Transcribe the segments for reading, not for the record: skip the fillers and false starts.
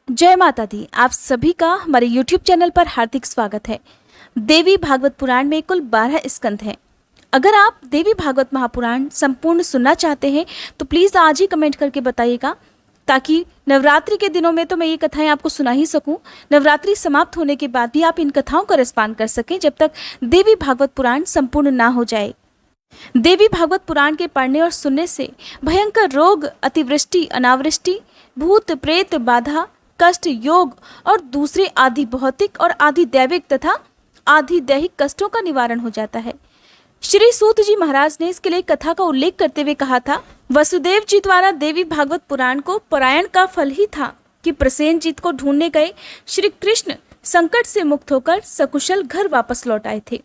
जय माता दी। आप सभी का हमारे YouTube चैनल पर हार्दिक स्वागत है। देवी भागवत पुराण में कुल 12 स्कंद हैं। अगर आप देवी भागवत महापुराण संपूर्ण सुनना चाहते हैं तो प्लीज़ आज ही कमेंट करके बताइएगा, ताकि नवरात्रि के दिनों में तो मैं ये कथाएं आपको सुना ही सकूं। नवरात्रि समाप्त होने के बाद भी आप इन कथाओं का रिस्पॉन्ड कर सकें जब तक देवी भागवत पुराण संपूर्ण ना हो जाए। देवी भागवत पुराण के पढ़ने और सुनने से भयंकर रोग, अतिवृष्टि, अनावृष्टि, भूत प्रेत बाधा, कष्ट, योग और दूसरे आदि भौतिक और आदि दैविक तथा आदि दैहिक कष्टों का निवारण हो जाता है। श्री सूत जी महाराज ने इसके लिए कथा का उल्लेख करते हुए कहा था, वसुदेव जी द्वारा देवी भागवत पुराण को पारायण का फल ही था कि प्रसेनजीत को ढूंढने गए श्री कृष्ण संकट से मुक्त होकर सकुशल घर वापस लौट आए थे।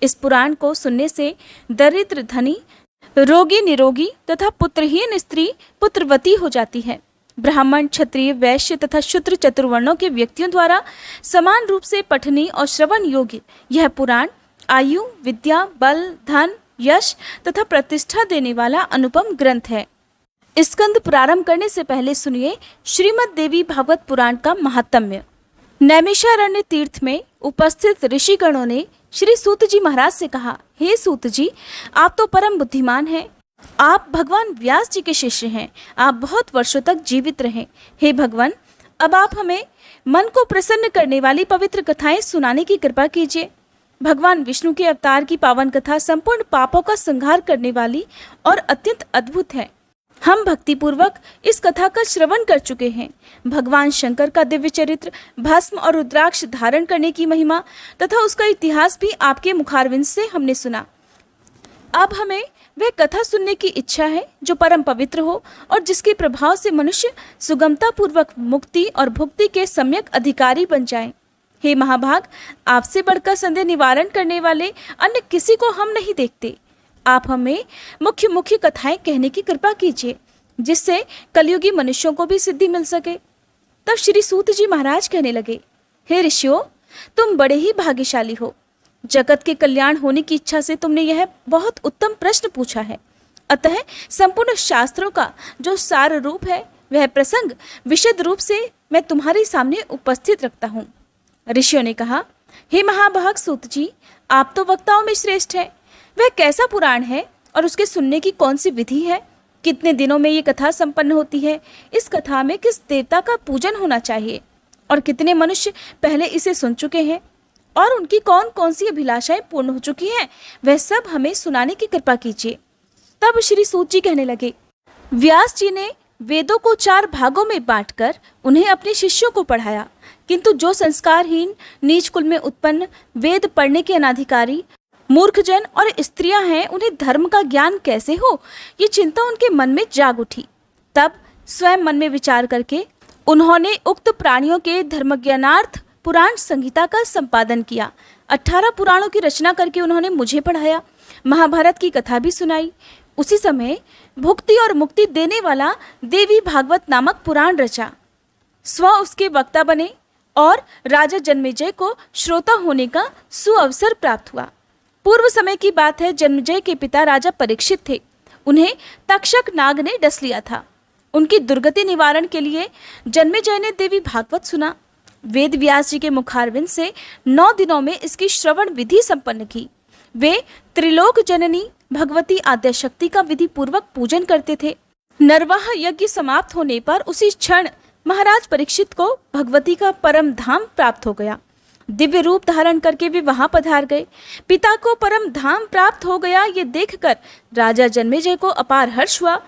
इस पुराण को सुनने से दरिद्र धनी, रोगी निरोगी तथा पुत्रहीन स्त्री पुत्रवती हो जाती है। ब्राह्मण, क्षत्रिय, वैश्य तथा शूद्र चतुर्वर्णों के व्यक्तियों द्वारा समान रूप से पठनीय और श्रवण योग्य यह पुराण आयु, विद्या, बल, धन, यश तथा प्रतिष्ठा देने वाला अनुपम ग्रंथ है। स्कंद प्रारंभ करने से पहले सुनिए श्रीमद् देवी भागवत पुराण का महात्म्य। नैमिषारण्य तीर्थ में उपस्थित ऋषिगणों ने श्री सूत जी महाराज से कहा, हे सूत जी, आप तो परम बुद्धिमान हैं। आप भगवान व्यास जी के शिष्य हैं। आप बहुत वर्षों तक जीवित रहें। हे भगवान, अब आप हमें मन को प्रसन्न करने वाली पवित्र कथाएं सुनाने की कृपा कीजिए। भगवान विष्णु के अवतार की पावन कथा संपूर्ण पापों का संहार करने वाली और अत्यंत अद्भुत है। हम भक्तिपूर्वक इस कथा का श्रवण कर चुके हैं। भगवान शंकर का दिव्य चरित्र, भस्म और रुद्राक्ष धारण करने की महिमा तथा उसका इतिहास भी आपके मुखारविंद से हमने सुना। अब हमें वह कथा सुनने की इच्छा है जो परम पवित्र हो और जिसके प्रभाव से मनुष्य सुगमता पूर्वक मुक्ति और भुक्ति के सम्यक अधिकारी बन जाए। हे महाभाग, आपसे बढ़कर संदेह निवारण करने वाले अन्य किसी को हम नहीं देखते। आप हमें मुख्य मुख्य कथाएं कहने की कृपा कीजिए, जिससे कलयुगी मनुष्यों को भी सिद्धि मिल सके। तब श्री सूत जी महाराज कहने लगे, हे ऋषियों, तुम बड़े ही भाग्यशाली हो। जगत के कल्याण होने की इच्छा से तुमने यह बहुत उत्तम प्रश्न पूछा है। अतः संपूर्ण शास्त्रों का जो सार रूप है वह प्रसंग विशद रूप से मैं तुम्हारे सामने उपस्थित रखता हूँ। ऋषियों ने कहा, हे महाभाग सूत जी, आप तो वक्ताओं में श्रेष्ठ हैं। वह कैसा पुराण है और उसके सुनने की कौन सी विधि है? कितने दिनों में ये कथा संपन्न होती है? इस कथा में किस देवता का पूजन होना चाहिए और कितने मनुष्य पहले इसे सुन चुके हैं और उनकी कौन कौन सी अभिलाषाएं पूर्ण हो चुकी हैं, वह सब हमें सुनाने की कृपा कीजिए। तब श्री सूत जी कहने लगे, व्यास जी ने वेदों को 4 भागों में बांटकर उन्हें अपने शिष्यों को पढ़ाया, किंतु जो संस्कारहीन, नीच कुल में उत्पन्न, वेद पढ़ने के अनाधिकारी, मूर्खजन और स्त्रियां हैं, उन्हें धर्म का ज्ञान कैसे हो, ये चिंता उनके मन में जाग उठी। तब स्वयं मन में विचार करके उन्होंने उक्त प्राणियों के धर्मज्ञानार्थ पुराण संहिता का संपादन किया। 18 पुराणों की रचना करके उन्होंने मुझे पढ़ाया, महाभारत की कथा भी सुनाई। उसी समय भुक्ति और मुक्ति देने वाला देवी भागवत नामक पुराण रचा। स्व उसके वक्ता बने और राजा जन्मेजय को श्रोता होने का सुअवसर प्राप्त हुआ। पूर्व समय की बात है, जन्मेजय के पिता राजा परीक्षित थे। उन्हें तक्षक नाग ने डस लिया था। उनकी दुर्गति निवारण के लिए जन्मेजय ने देवी भागवत सुना। वेद व्यास जी के मुखारविंद से 9 दिनों में इसकी श्रवण विधि संपन्न की। वे त्रिलोक जननी भगवती आद्यशक्ति का विधि पूर्वक पूजन करते थे। नरवाह यज्ञ समाप्त होने पर उसी क्षण महाराज परीक्षित को भगवती का परम धाम प्राप्त हो गया। दिव्य रूप धारण करके वे वहां पधार गए। पिता को परम धाम प्राप्त हो गया, ये देखकर राजा जन्मेजय को अपार हर्ष हुआ।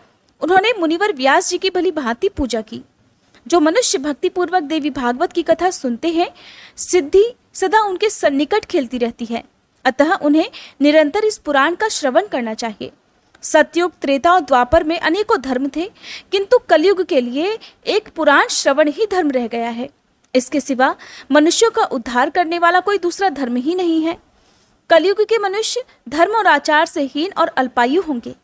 उन्होंने मुनिवर व्यास जी की भली भांति पूजा की। जो मनुष्य भक्ति पूर्वक देवी भागवत की कथा सुनते हैं, सिद्धि सदा उनके सन्निकट खेलती रहती है। अतः उन्हें निरंतर इस पुराण का श्रवण करना चाहिए। सतयुग, त्रेता और द्वापर में अनेकों धर्म थे, किंतु कलयुग के लिए एक पुराण श्रवण ही धर्म रह गया है। इसके सिवा मनुष्यों का उद्धार करने वाला कोई दूसरा धर्म ही नहीं है। कलयुग के मनुष्य धर्म और आचार से हीन और अल्पायु होंगे।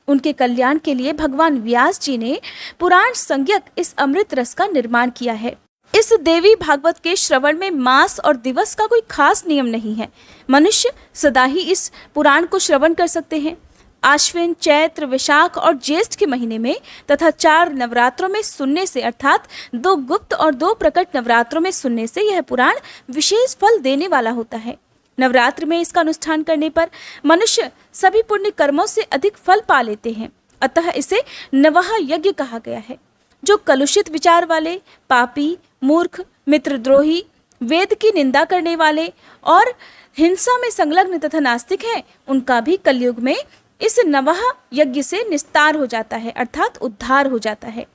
उनके कल्याण के लिए भगवान व्यास जी ने पुराण संज्ञक इस अमृत रस का निर्माण किया है। इस देवी भागवत के श्रवण में मास और दिवस का कोई खास नियम नहीं है। मनुष्य सदा ही इस पुराण को श्रवण कर सकते हैं। आश्विन, चैत्र, वैशाख और ज्येष्ठ के महीने में तथा 4 नवरात्रों में सुनने से, अर्थात 2 गुप्त और 2 प्रकट नवरात्रों में सुनने से यह पुराण विशेष फल देने वाला होता है। नवरात्र में इसका अनुष्ठान करने पर मनुष्य सभी पुण्य कर्मों से अधिक फल पा लेते हैं। अतः इसे नवह यज्ञ कहा गया है। जो कलुषित विचार वाले, पापी, मूर्ख, मित्रद्रोही, वेद की निंदा करने वाले और हिंसा में संलग्न तथा नास्तिक हैं, उनका भी कलयुग में इस नवह यज्ञ से निस्तार हो जाता है, अर्थात उद्धार हो जाता है।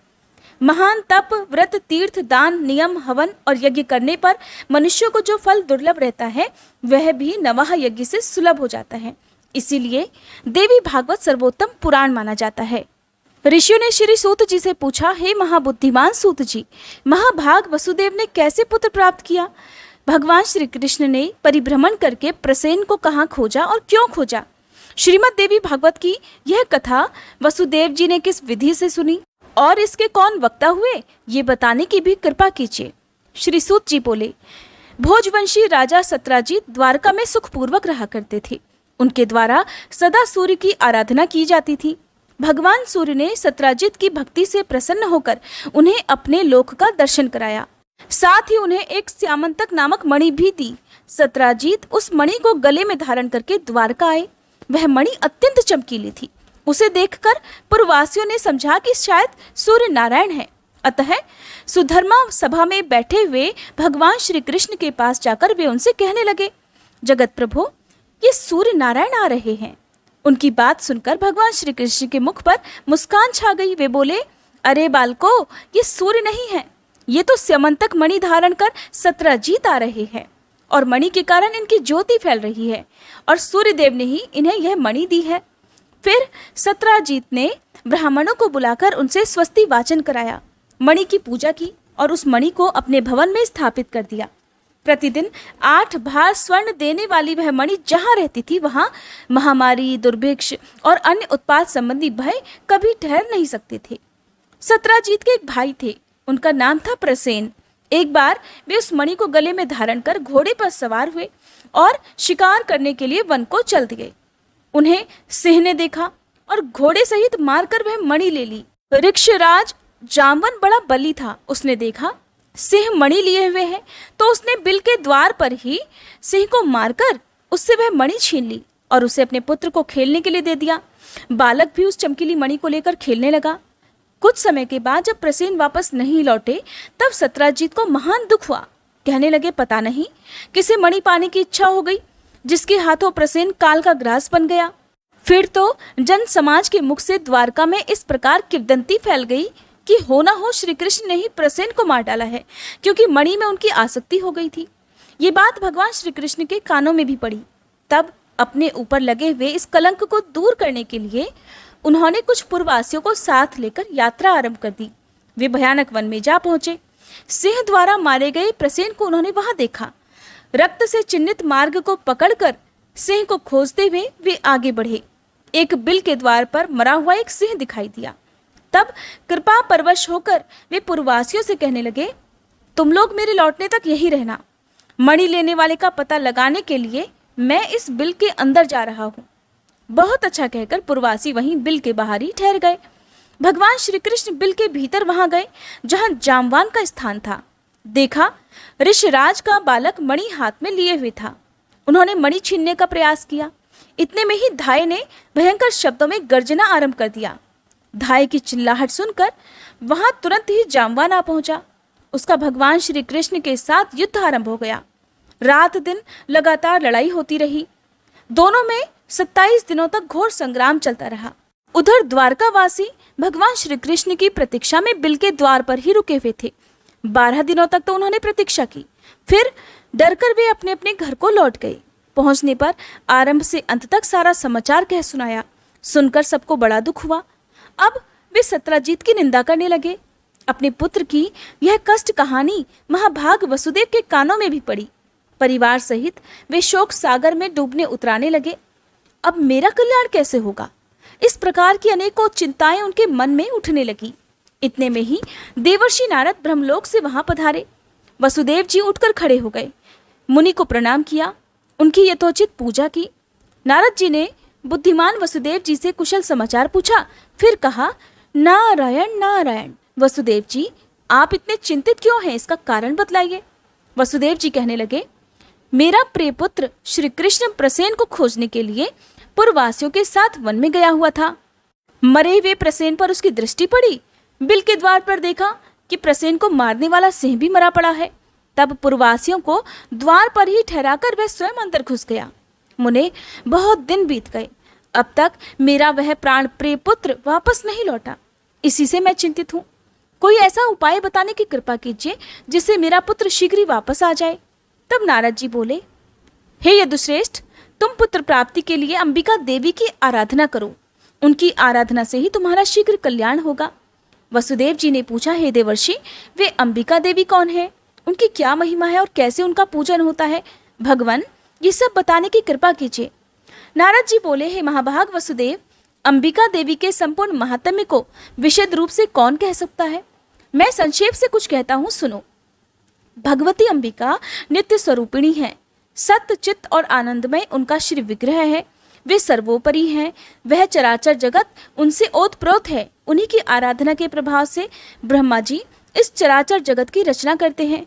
महान तप, व्रत, तीर्थ, दान, नियम, हवन और यज्ञ करने पर मनुष्यों को जो फल दुर्लभ रहता है वह भी नवह यज्ञ से सुलभ हो जाता है। इसीलिए देवी भागवत सर्वोत्तम पुराण माना जाता है। ऋषियों ने श्री सूत जी से पूछा, हे महाबुद्धिमान सूत जी, महाभाग वसुदेव ने कैसे पुत्र प्राप्त किया? भगवान श्री कृष्ण ने परिभ्रमण करके प्रसेन को कहाँ खोजा और क्यों खोजा? श्रीमद् देवी भागवत की यह कथा वसुदेव जी ने किस विधि से सुनी और इसके कौन वक्ता हुए, ये बताने की भी कृपा कीजिए। श्री सूत जी बोले, भोजवंशी राजा सत्राजीत द्वारका में सुखपूर्वक रहा करते थे। उनके द्वारा सदा सूर्य की आराधना की जाती थी। भगवान सूर्य ने सत्राजीत की भक्ति से प्रसन्न होकर उन्हें अपने लोक का दर्शन कराया। साथ ही उन्हें एक श्यामंतक नामक मणि भी दी। सत्राजीत उस मणि को गले में धारण करके द्वारका आए। वह मणि अत्यंत चमकीली थी। उसे देखकर पुरवासियों ने समझा कि शायद सूर्य नारायण है। अतः सुधर्मा सभा में बैठे हुए भगवान श्री कृष्ण के पास जाकर वे उनसे कहने लगे, जगत प्रभु, ये सूर्य नारायण आ रहे हैं। उनकी बात सुनकर भगवान श्री कृष्ण के मुख पर मुस्कान छा गई। वे बोले, अरे बालको, ये सूर्य नहीं है, ये तो स्यमंतक मणि धारण कर सत्राजीत आ रहे हैं और मणि के कारण इनकी ज्योति फैल रही है और सूर्य देव ने ही इन्हें यह मणि दी है। फिर सत्राजीत ने ब्राह्मणों को बुलाकर उनसे स्वस्ति वाचन कराया, मणि की पूजा की और उस मणि को अपने भवन में स्थापित कर दिया। प्रतिदिन 8 भार स्वर्ण देने वाली वह मणि जहाँ रहती थी वहाँ महामारी, दुर्भिक्ष और अन्य उत्पाद संबंधी भय कभी ठहर नहीं सकते थे। सत्राजीत के एक भाई थे, उनका नाम था प्रसेन। एक बार वे उस मणि को गले में धारण कर घोड़े पर सवार हुए और शिकार करने के लिए वन को चल दिए। उन्हें सिंह ने देखा और घोड़े सहित मारकर वह मणि ले ली। ऋक्षराज जामवन बड़ा बली था। उसने देखा सिंह मणि लिए हुए है तो उसने बिल के द्वार पर ही सिंह को मारकर उससे वह मणि छीन ली और उसे अपने पुत्र को खेलने के लिए दे दिया। बालक भी उस चमकीली मणि को लेकर खेलने लगा। कुछ समय के बाद जब प्रसेन वापस नहीं लौटे तब सत्राजीत को महान दुख हुआ। कहने लगे, पता नहीं किसे मणि पाने की इच्छा हो गई, जिसके हाथों प्रसेन काल का ग्रास बन गया। फिर तो जन समाज के मुख से द्वारका में इस प्रकार किंवदंती फैल गई कि हो ना हो श्री कृष्ण ने ही प्रसेन को मार डाला है, क्योंकि मणि में उनकी आसक्ति हो गई थी। ये बात भगवान श्री कृष्ण के कानों में भी पड़ी। तब अपने ऊपर लगे हुए इस कलंक को दूर करने के लिए उन्होंने कुछ पूर्ववासियों को साथ लेकर यात्रा आरंभ कर दी। वे भयानक वन में जा पहुंचे। सिंह द्वारा मारे गए प्रसेन को उन्होंने वहां देखा। रक्त से चिन्हित मार्ग को पकड़कर सिंह को खोजते हुए वे आगे बढ़े। एक बिल के द्वार पर मरा हुआ एक सिंह दिखाई दिया। तब कृपा परवश होकर वे पूर्ववासियों से कहने लगे, तुम लोग मेरे लौटने तक यही रहना। मणि लेने वाले का पता लगाने के लिए मैं इस बिल के अंदर जा रहा हूँ। बहुत अच्छा कहकर पूर्ववासी वहीं बिल के बाहर ही ठहर गए। भगवान श्री कृष्ण बिल के भीतर वहां गए जहां जामवान का स्थान था। देखा ऋषराज का बालक मणि हाथ में लिए हुए था। उन्होंने मणि छीनने का प्रयास किया। इतने में ही धाय ने भयंकर शब्दों में गर्जना आरंभ कर दिया। धाय की चिल्लाहट सुनकर वहां तुरंत ही जामवान आ पहुंचा। उसका भगवान श्री कृष्ण के साथ युद्ध आरंभ हो गया। रात दिन लगातार लड़ाई होती रही। दोनों में 27 दिनों तक घोर संग्राम चलता रहा। उधर द्वारकावासी भगवान श्री कृष्ण की प्रतीक्षा में बिल के द्वार पर ही रुके हुए थे। 12 दिनों तक तो उन्होंने प्रतीक्षा की। फिर डरकर वे अपने अपने घर को लौट गए। पहुंचने पर आरंभ से अंत तक सारा समाचार कह सुनाया। सुनकर सबको बड़ा दुख हुआ। अब वे सत्राजीत की निंदा करने लगे। अपने पुत्र की यह कष्ट कहानी महाभाग वसुदेव के कानों में भी पड़ी। परिवार सहित वे शोक सागर में डूबने उतराने लगे। अब मेरा कल्याण कैसे होगा? इस प्रकार की अनेकों चिंताएं उनके मन में उठने लगी। इतने में ही देवर्षि नारद ब्रह्मलोक से वहां पधारे। वसुदेव जी उठकर खड़े हो गए, मुनि को प्रणाम किया, उनकी यथोचित पूजा की। नारद जी ने बुद्धिमान वसुदेव जी से कुशल समाचार पूछा, फिर कहा, नारायण नारायण। वसुदेव जी, आप इतने चिंतित क्यों हैं, इसका कारण बतलाइए। वसुदेव जी कहने लगे, मेरा प्रिय पुत्र श्री कृष्ण प्रसेन को खोजने के लिए पुरवासियों के साथ वन में गया हुआ था। मरे हुए प्रसेन पर उसकी दृष्टि पड़ी। बिल के द्वार पर देखा कि प्रसेन को मारने वाला सिंह भी मरा पड़ा है। तब पुरवासियों को द्वार पर ही ठहराकर वह स्वयं अंदर घुस गया। मुने, बहुत दिन बीत गए, अब तक मेरा वह प्राण प्रिय पुत्र वापस नहीं लौटा। इसी से मैं चिंतित हूँ। कोई ऐसा उपाय बताने की कृपा कीजिए जिससे मेरा पुत्र शीघ्र ही वापस आ जाए। तब नारद जी बोले, हे यदुश्रेष्ठ, तुम पुत्र प्राप्ति के लिए अंबिका देवी की आराधना करो। उनकी आराधना से ही तुम्हारा शीघ्र कल्याण होगा। वसुदेव जी ने पूछा, हे देवर्षि, वे अंबिका देवी कौन है, उनकी क्या महिमा है और कैसे उनका पूजन होता है? भगवान, ये सब बताने की कृपा कीजिए। नारद जी बोले, हे महाभाग वसुदेव, अंबिका देवी के संपूर्ण महात्म्य को विशद रूप से कौन कह सकता है? मैं संक्षेप से कुछ कहता हूँ, सुनो। भगवती अंबिका नित्य स्वरूपिणी है। सत्य, चित्त और आनंदमय उनका श्री विग्रह है। वे सर्वोपरि हैं। वह चराचर जगत उनसे ओतप्रोत है। उन्हीं की आराधना के प्रभाव से ब्रह्मा जी इस चराचर जगत की रचना करते हैं।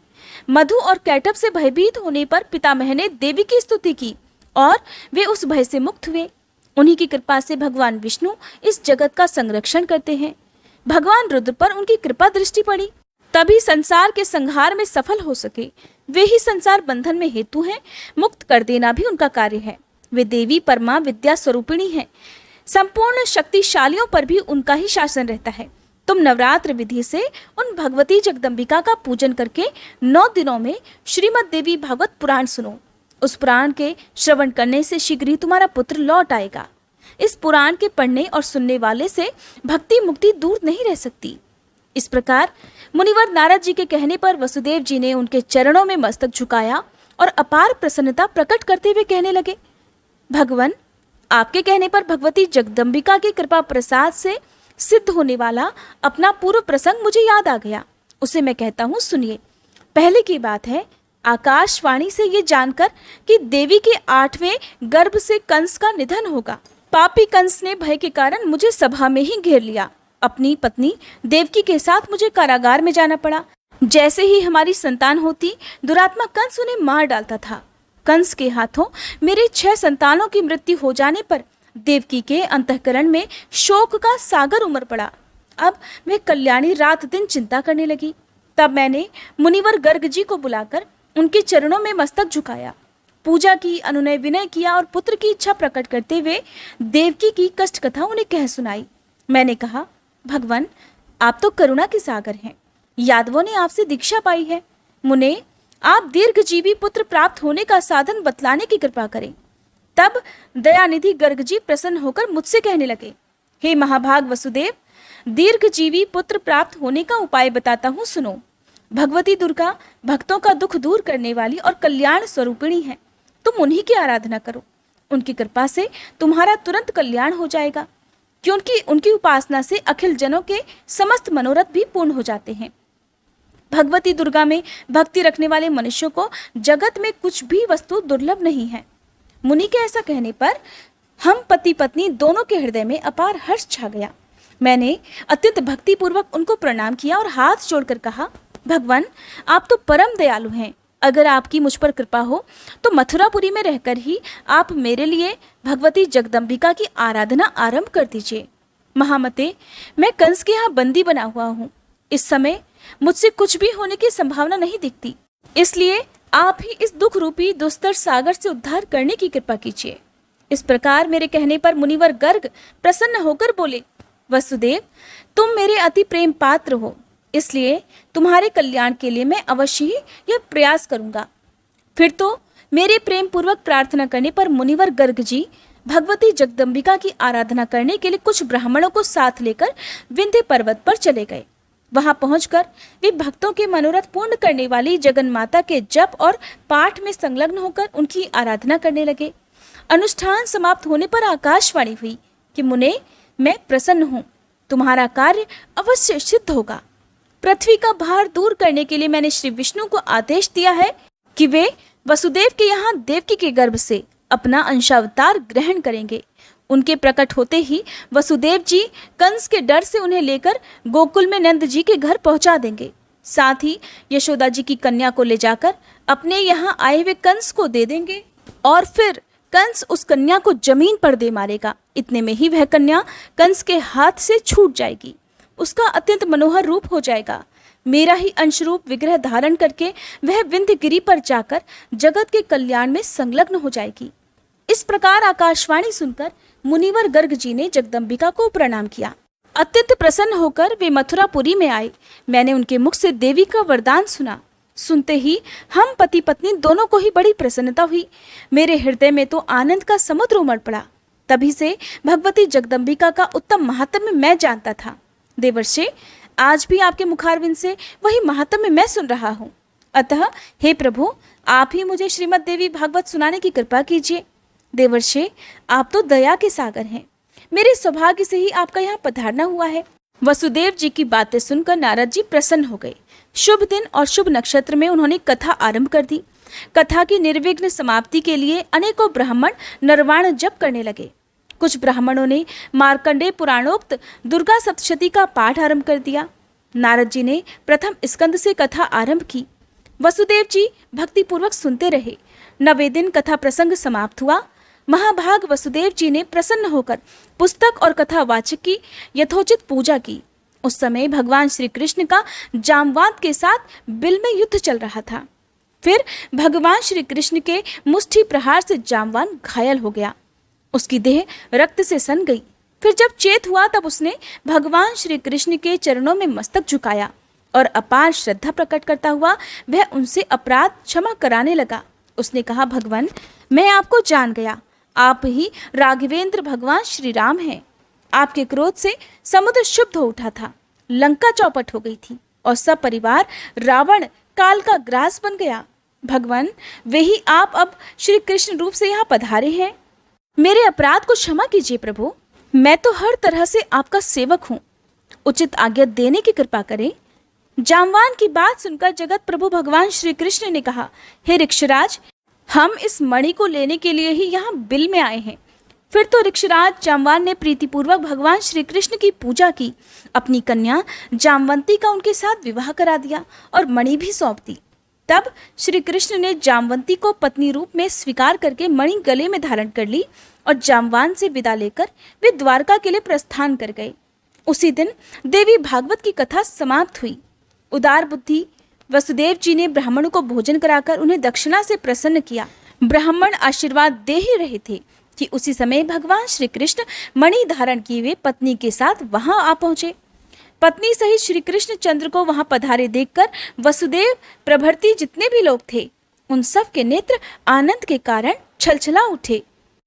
मधु और कैटभ से भयभीत होने पर पितामह ने देवी की स्तुति की और वे उस भय से मुक्त हुए। उन्हीं की कृपा से भगवान विष्णु इस जगत का संरक्षण करते हैं। भगवान रुद्र पर उनकी कृपा दृष्टि पड़ी, तभी संसार के संहार में सफल हो सके। वे ही संसार बंधन में हेतु हैं, मुक्त कर देना भी उनका कार्य है। वे देवी परमा विद्या स्वरूपिणी हैं। संपूर्ण शक्तिशालियों पर भी उनका ही शासन रहता है। तुम नवरात्र विधि से उन भगवती जगदम्बिका का पूजन करके 9 दिनों में श्रीमद् देवी भागवत पुराण सुनो। उस पुराण के श्रवण करने से शीघ्र ही तुम्हारा पुत्र लौट आएगा। इस पुराण के पढ़ने और सुनने वाले से भक्ति मुक्ति दूर नहीं रह सकती। इस प्रकार मुनिवर नारद जी के कहने पर वसुदेव जी ने उनके चरणों में मस्तक झुकाया और अपार प्रसन्नता प्रकट करते हुए कहने लगे, भगवान, आपके कहने पर भगवती जगदम्बिका की कृपा प्रसाद से सिद्ध होने वाला अपना पूर्व प्रसंग मुझे याद आ गया। उसे मैं कहता हूँ, सुनिए। पहले की बात है, आकाशवाणी से ये जानकर कि देवी के 8वें गर्भ से कंस का निधन होगा। पापी कंस ने भय के कारण मुझे सभा में ही घेर लिया। अपनी पत्नी देवकी के साथ मुझे कारागार में जाना पड़ा। जैसे ही हमारी संतान होती, दुरात्मा कंस उन्हें मार डालता था। कंस के हाथों मेरे 6 संतानों की मृत्यु हो जाने पर देवकी के अंतःकरण में शोक का सागर उमड़ पड़ा। अब वह कल्याणी रात दिन चिंता करने लगी। तब मैंने मुनिवर गर्ग जी को बुलाकर उनके चरणों में मस्तक झुकाया, पूजा की, अनुनय विनय किया और पुत्र की इच्छा प्रकट करते हुए देवकी की कष्ट कथा उन्हें कह सुनाई। मैंने कहा, भगवान, आप तो करुणा के सागर हैं। यादवों ने आपसे दीक्षा पाई है। मुने, आप दीर्घजीवी पुत्र प्राप्त होने का साधन बतलाने की कृपा करें। तब दयानिधि गर्ग जी प्रसन्न होकर मुझसे कहने लगे, हे महाभाग वसुदेव, दीर्घजीवी पुत्र प्राप्त होने का उपाय बताता हूँ, सुनो। भगवती दुर्गा भक्तों का दुख दूर करने वाली और कल्याण स्वरूपिणी है। तुम उन्हीं की आराधना करो। उनकी कृपा से तुम्हारा तुरंत कल्याण हो जाएगा, क्योंकि उनकी उपासना से अखिल जनों के समस्त मनोरथ भी पूर्ण हो जाते हैं। भगवती दुर्गा में भक्ति रखने वाले मनुष्यों को जगत में कुछ भी वस्तु दुर्लभ नहीं है। मुनि के ऐसा कहने पर हम पति पत्नी दोनों के हृदय में अपार हर्ष छा गया। मैंने अत्यंत भक्ति पूर्वक उनको प्रणाम किया और हाथ जोड़कर कहा, भगवान, आप तो परम दयालु हैं। अगर आपकी मुझ पर कृपा हो तो मथुरापुरी में रहकर ही आप मेरे लिए भगवती जगदम्बिका की आराधना आरंभ कर दीजिए। महामते, मैं कंस के यहाँ बंदी बना हुआ हूँ। इस समय मुझसे कुछ भी होने की संभावना नहीं दिखती, इसलिए आप ही इस दुख रूपी दुस्तर सागर से उद्धार करने की कृपा कीजिए। इस प्रकार मेरे कहने पर मुनिवर गर्ग प्रसन्न होकर बोले, वसुदेव, तुम मेरे अति प्रेम पात्र हो, इसलिए तुम्हारे कल्याण के लिए मैं अवश्य ही यह प्रयास करूंगा। फिर तो मेरे प्रेम पूर्वक प्रार्थना करने पर मुनिवर गर्ग जी भगवती जगदम्बिका की आराधना करने के लिए कुछ ब्राह्मणों को साथ लेकर विंध्य पर्वत पर चले गए। वहां पहुंचकर वे भक्तों के मनोरथ पूर्ण करने वाली जगन माता के जप और पाठ में संलग्न होकर उनकी आराधना करने लगे। अनुष्ठान समाप्त होने पर आकाशवाणी हुई कि मुने, मैं प्रसन्न हूँ, तुम्हारा कार्य अवश्य सिद्ध होगा। पृथ्वी का भार दूर करने के लिए मैंने श्री विष्णु को आदेश दिया है कि वे वसुदेव के यहाँ देवकी के गर्भ से अपना अंशावतार ग्रहण करेंगे। उनके प्रकट होते ही वसुदेव जी कंस के डर से उन्हें लेकर गोकुल में नंद जी के घर पहुंचा देंगे। साथ ही यशोदा जी की कन्या को ले जाकर अपने यहाँ आए हुए कंस को दे देंगे और फिर कंस उस कन्या को जमीन पर दे मारेगा। इतने में ही वह कन्या कंस के हाथ से छूट जाएगी, उसका अत्यंत मनोहर रूप हो जाएगा। मेरा ही अंशरूप विग्रह धारण करके वह विंध्यगिरि पर जाकर जगत के कल्याण में संलग्न हो जाएगी। इस प्रकार आकाशवाणी सुनकर मुनिवर गर्ग जी ने जगदम्बिका को प्रणाम किया। अत्यंत प्रसन्न होकर वे मथुरापुरी में आए। मैंने उनके मुख से देवी का वरदान सुना। सुनते ही हम पति पत्नी दोनों को ही बड़ी प्रसन्नता हुई। मेरे हृदय में तो आनंद का समुद्र उमड़ पड़ा। तभी से भगवती जगदम्बिका का उत्तम महात्म्य मैं जानता था। देवर्षि, आज भी आपके मुखारविंद से वही महात्म्य मैं सुन रहा हूँ। अतः हे प्रभु, आप ही मुझे श्रीमद् देवी भागवत सुनाने की कृपा कीजिए। देवर्षि, आप तो दया के सागर हैं। मेरे सौभाग्य से ही आपका यहाँ पधारना हुआ है। वसुदेव जी की बातें सुनकर नारद जी प्रसन्न हो गए। शुभ दिन और शुभ नक्षत्र में उन्होंने कथा आरंभ कर दी। कथा की निर्विघ्न समाप्ति के लिए अनेकों ब्राह्मण नरवाण जप करने लगे। कुछ ब्राह्मणों ने मार्कंडेय पुराणोक्त दुर्गा सप्तशती का पाठ आरंभ कर दिया। नारद जी ने प्रथम स्कंद से कथा आरंभ की। वसुदेव जी भक्तिपूर्वक सुनते रहे। 9वें दिन कथा प्रसंग समाप्त हुआ। महाभाग वसुदेव जी ने प्रसन्न होकर पुस्तक और कथावाचक की यथोचित पूजा की। उस समय भगवान श्री कृष्ण का जामवंत के साथ बिल में युद्ध चल रहा था। फिर भगवान श्री कृष्ण के मुष्टि प्रहार से जामवंत घायल हो गया। उसकी देह रक्त से सन गई। फिर जब चेत हुआ तब उसने भगवान श्री कृष्ण के चरणों में मस्तक झुकाया और अपार श्रद्धा प्रकट करता हुआ वह उनसे अपराध क्षमा कराने लगा। उसने कहा, भगवान, मैं आपको जान गया। आप ही राघवेंद्र भगवान श्री राम हैं। आपके क्रोध से समुद्र शुद्ध हो उठा था, लंका चौपट हो गई थी और सब परिवार रावण काल का ग्रास बन गया। भगवान, वे ही आप अब श्री कृष्ण रूप से यहाँ पधारे हैं। मेरे अपराध को क्षमा कीजिए प्रभु। मैं तो हर तरह से आपका सेवक हूँ। उचित आज्ञा देने की कृपा करें। जामवान की बात सुनकर जगत प्रभु भगवान श्री कृष्ण ने कहा, हे ऋक्षराज, हम इस मणि को लेने के लिए ही यहाँ बिल में आए हैं। फिर तो ऋक्षराज जामवान ने प्रीतिपूर्वक भगवान श्री कृष्ण की पूजा की, अपनी कन्या जामवंती का उनके साथ विवाह करा दिया और मणि भी सौंप दी। तब श्री कृष्ण ने जामवंती को पत्नी रूप में स्वीकार करके मणि गले में धारण कर ली और जामवान से विदा लेकर वे द्वारका के लिए प्रस्थान कर गए। उसी दिन देवी भागवत की कथा समाप्त हुई। उदार बुद्धि वसुदेव जी ने ब्राह्मणों को भोजन कराकर उन्हें दक्षिणा से प्रसन्न किया। ब्राह्मण आशीर्वाद दे ही रहे थे कि उसी समय भगवान श्री कृष्ण मणि धारण किए हुए पत्नी के साथ वहां आ पहुंचे। पत्नी सहित श्री कृष्ण चंद्र को वहां पधारे देखकर वसुदेव प्रभृति जितने भी लोग थे, उन सब के नेत्र आनंद के कारण छलछला उठे।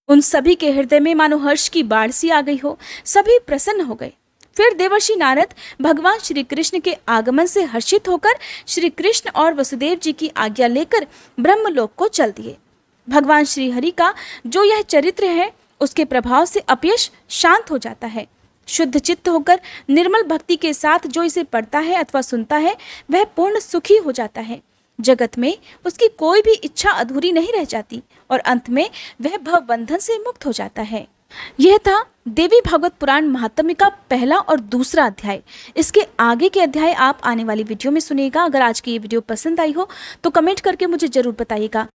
उन सभी के हृदय में मानो हर्ष की बाढ़ सी आ गई हो। सभी प्रसन्न हो गए। फिर देवर्षि नारद भगवान श्री कृष्ण के आगमन से हर्षित होकर श्री कृष्ण और वसुदेव जी की आज्ञा लेकर ब्रह्मलोक को चल दिए। भगवान श्री हरि का जो यह चरित्र है, उसके प्रभाव से अपयश शांत हो जाता है। शुद्ध चित्त होकर निर्मल भक्ति के साथ जो इसे पढ़ता है अथवा सुनता है, वह पूर्ण सुखी हो जाता है। जगत में उसकी कोई भी इच्छा अधूरी नहीं रह जाती और अंत में वह भव बंधन से मुक्त हो जाता है। यह था देवी भागवत पुराण महात्म्य का पहला और दूसरा अध्याय। इसके आगे के अध्याय आप आने वाली वीडियो में सुनिएगा। अगर आज की ये वीडियो पसंद आई हो तो कमेंट करके मुझे जरूर बताइएगा।